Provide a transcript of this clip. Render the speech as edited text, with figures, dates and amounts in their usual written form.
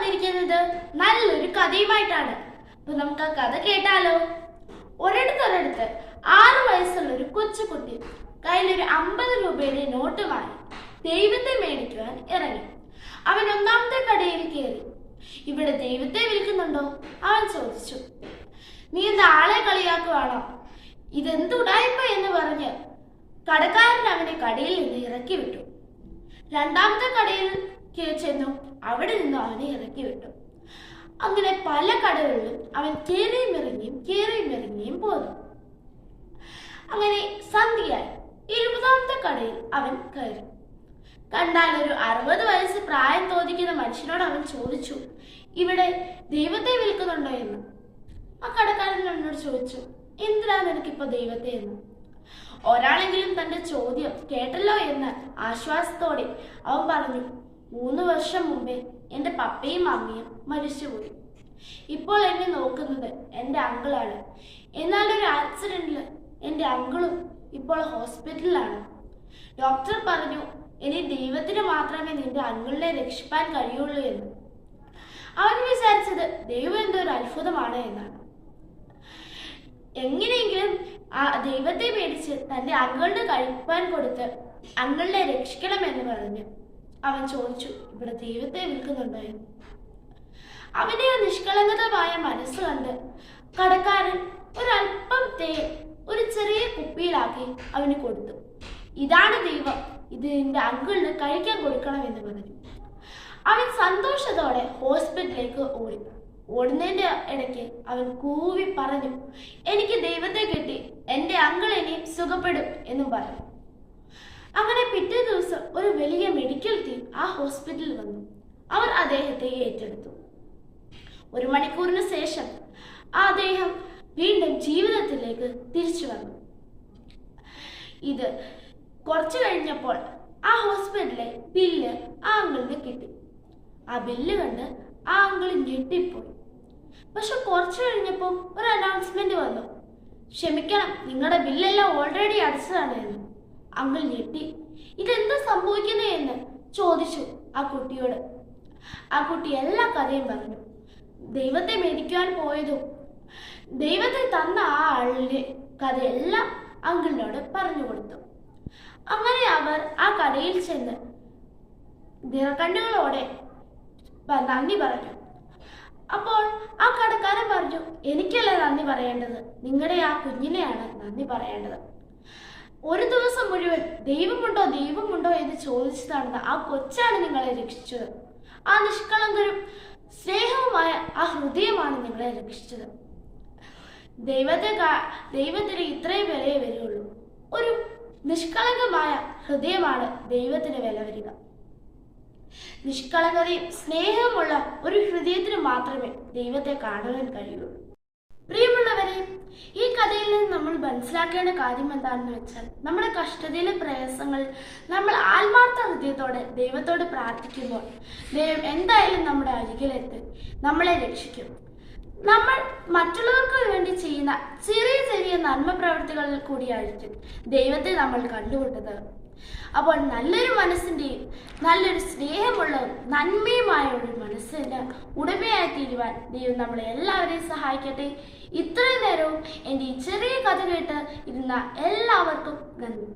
വന്നിരിക്കുന്നത് നല്ലൊരു കഥയുമായിട്ടാണ്. അപ്പൊ നമുക്ക് ആ കഥ കേട്ടാലോ? ഒരിടത്തൊരിടത്ത് 6 വയസ്സുള്ള ഒരു കൊച്ചുകുട്ടി കയ്യിലൊരു 50 രൂപയുടെ നോട്ടുമായി ദൈവത്തെ മേടിക്കുവാൻ ഇറങ്ങി. അവൻ ഒന്നാമത്തെ കടയിൽ കയറി. ഇവിടെ ദൈവത്തെ വിൽക്കുന്നുണ്ടോ? അവൻ ചോദിച്ചു. നീ എന്താ ആളെ കളിയാക്കുവാണോ? ഇതെന്തുടായ്പ എന്ന് പറഞ്ഞ് കടക്കാരൻ അവനെ കടയിൽ നിന്ന് ഇറക്കി വിട്ടു. രണ്ടാമത്തെ കടയിൽ ചെന്നു അവിടെ നിന്നും അവനെ ഇറക്കി വിട്ടു. അങ്ങനെ പല കടകളിലും അവൻ കയറിയും ഇറങ്ങിയും പോന്നു. അങ്ങനെ സന്ധ്യയായി 20ാമത്തെ കടയിൽ അവൻ കയറി. കണ്ടാൽ ഒരു 60 വയസ്സ് പ്രായം തോന്നിക്കുന്ന മനുഷ്യനോട് അവൻ ചോദിച്ചു, ഇവിടെ ദൈവത്തെ വിൽക്കുന്നുണ്ടോ എന്ന്. ആ കടക്കാരൻ അവനോട് ചോദിച്ചു, എന്തിനാ നിനക്കിപ്പോ ദൈവത്തെ എന്ന്. ഒരാളെങ്കിലും തന്റെ ചോദ്യം കേട്ടല്ലോ എന്ന് ആശ്വാസത്തോടെ അവൻ പറഞ്ഞു, 3 വർഷം മുമ്പേ എൻ്റെ പപ്പയും അമ്മയും മരിച്ചുപോയി. ഇപ്പോൾ എന്നെ നോക്കുന്നത് എൻ്റെ അങ്കിളാണ്. എന്നാൽ ഒരു ആക്സിഡന്റിൽ എൻ്റെ അങ്കിളും ഇപ്പോൾ ഹോസ്പിറ്റലിലാണ്. ഡോക്ടർ പറഞ്ഞു, ഇനി ദൈവത്തിന് മാത്രമേ നിന്റെ അങ്കിളിനെ രക്ഷിപ്പാൻ കഴിയുള്ളൂ എന്ന്. അവൻ വിചാരിച്ചത് ദൈവം എന്തോ ഒരു അത്ഭുതമാണ് എന്നാണ്. എങ്ങനെയെങ്കിലും ആ ദൈവത്തെ മേടിച്ച് തന്റെ അങ്കിളിന് കഴിപ്പാൻ കൊടുത്ത് അങ്കിളിനെ രക്ഷിക്കണമെന്ന് പറഞ്ഞ് അവൻ ചോദിച്ചു, ഇവിടെ ദൈവത്തെ വിൽക്കുന്നുണ്ടോ എന്ന്. അവന്റെ ആ നിഷ്കളങ്കതമായ മനസ്സ് കണ്ട് കടക്കാരൻ ഒരല്പം തേൻ ഒരു ചെറിയ കുപ്പിയിലാക്കി അവന് കൊടുത്തു. ഇതാണ് ദൈവം, ഇത് നിന്റെ അങ്കിളിന് കഴിക്കാൻ കൊടുക്കണമെന്ന് പറഞ്ഞു. അവൻ സന്തോഷത്തോടെ ഹോസ്പിറ്റലിലേക്ക് ഓടി. ഓടുന്നതിന്റെ ഇടയ്ക്ക് അവൻ കൂവി പറഞ്ഞു, എനിക്ക് ദൈവത്തെ കിട്ടി, എൻ്റെ അങ്കിൾ ഇനിയും സുഖപ്പെടും എന്നും പറഞ്ഞു. അങ്ങനെ പിറ്റേ ദിവസം ഒരു വലിയ മെഡിക്കൽ ടീം ആ ഹോസ്പിറ്റലിൽ വന്നു. അവർ അദ്ദേഹത്തെ ഏറ്റെടുത്തു. 1 മണിക്കൂറിന് ശേഷം അദ്ദേഹം വീണ്ടും ജീവിതത്തിലേക്ക് തിരിച്ചു വന്നു. ഇത് കുറച്ചു കഴിഞ്ഞപ്പോൾ ആ ഹോസ്പിറ്റലിലെ ബില്ല് ആ അങ്കിളിന് കിട്ടി. ആ ബില്ല് കണ്ട് ആ അങ്കിൾ ഞെട്ടിപ്പോയി. പക്ഷെ കുറച്ചു കഴിഞ്ഞപ്പോൾ ഒരു അനൗൺസ്മെന്റ് വന്നു, ക്ഷമിക്കണം, നിങ്ങളുടെ ബില്ലെല്ലാം ഓൾറെഡി അടച്ചതാണ് എന്ന്. അങ്കിൾ ഞെട്ടി. ഇതെന്താ സംഭവിക്കുന്നത് എന്ന് ചോദിച്ചു ആ കുട്ടിയോട്. ആ കുട്ടി എല്ലാ കഥയും പറഞ്ഞു. ദൈവത്തെ മേടിക്കുവാൻ പോയതും ദൈവത്തെ തന്ന ആ ആളിന്റെ കഥയെല്ലാം അങ്കിളിനോട് പറഞ്ഞു കൊടുത്തു. അങ്ങനെ അവർ ആ കടയിൽ ചെന്ന് നിറകണ്ണുകളോടെ നന്ദി പറഞ്ഞു. അപ്പോൾ ആ കടക്കാരൻ പറഞ്ഞു, എനിക്കല്ല നന്ദി പറയേണ്ടത്, നിങ്ങളുടെ ആ കുഞ്ഞിനെയാണ് നന്ദി പറയേണ്ടത്. ഒരു ദിവസം മുഴുവൻ ദൈവമുണ്ടോ എന്ന് ചോദിച്ചു നടന്ന ആ കൊച്ചാണ് നിങ്ങളെ രക്ഷിച്ചത്. ആ നിഷ്കളങ്കരും സ്നേഹവുമായ ആ ഹൃദയമാണ് നിങ്ങളെ രക്ഷിച്ചത്. ദൈവത്തിന് ഇത്രയും വിലയെ വരികയുള്ളൂ. ഒരു നിഷ്കളങ്കമായ ഹൃദയമാണ് ദൈവത്തിന് വില വരിക. നിഷ്കളങ്കതയും സ്നേഹവുമുള്ള ഒരു ഹൃദയത്തിന് മാത്രമേ ദൈവത്തെ കാണുവാൻ കഴിയുള്ളൂ. പ്രിയമുള്ളവരെ, ഈ കഥയിൽ നിന്ന് നമ്മൾ മനസ്സിലാക്കേണ്ട കാര്യം എന്താണെന്ന് വെച്ചാൽ, നമ്മുടെ കഷ്ടതയിലെ പ്രയാസങ്ങൾ നമ്മൾ ആത്മാർത്ഥ ഹൃദയത്തോടെ ദൈവത്തോട് പ്രാർത്ഥിക്കുമ്പോൾ ദൈവം എന്തായാലും നമ്മുടെ അരികിലെത്തി നമ്മളെ രക്ഷിക്കും. നമ്മൾ മറ്റുള്ളവർക്ക് വേണ്ടി ചെയ്യുന്ന ചെറിയ നന്മ പ്രവൃത്തികളിൽ കൂടിയായിരിക്കും ദൈവത്തെ നമ്മൾ കണ്ടുമുട്ടത്. അപ്പോൾ നല്ലൊരു മനസ്സിൻ്റെയും നല്ലൊരു സ്നേഹമുള്ളതും നന്മയുമായ ഒരു മനസ്സിന് ഉടമയായി തീരുവാൻ ദൈവം നമ്മളെ എല്ലാവരെയും സഹായിക്കട്ടെ. ഇത്രയും നേരവും എൻ്റെ ഈ ചെറിയ കഥ കേട്ട് ഇരുന്ന എല്ലാവർക്കും നന്ദി.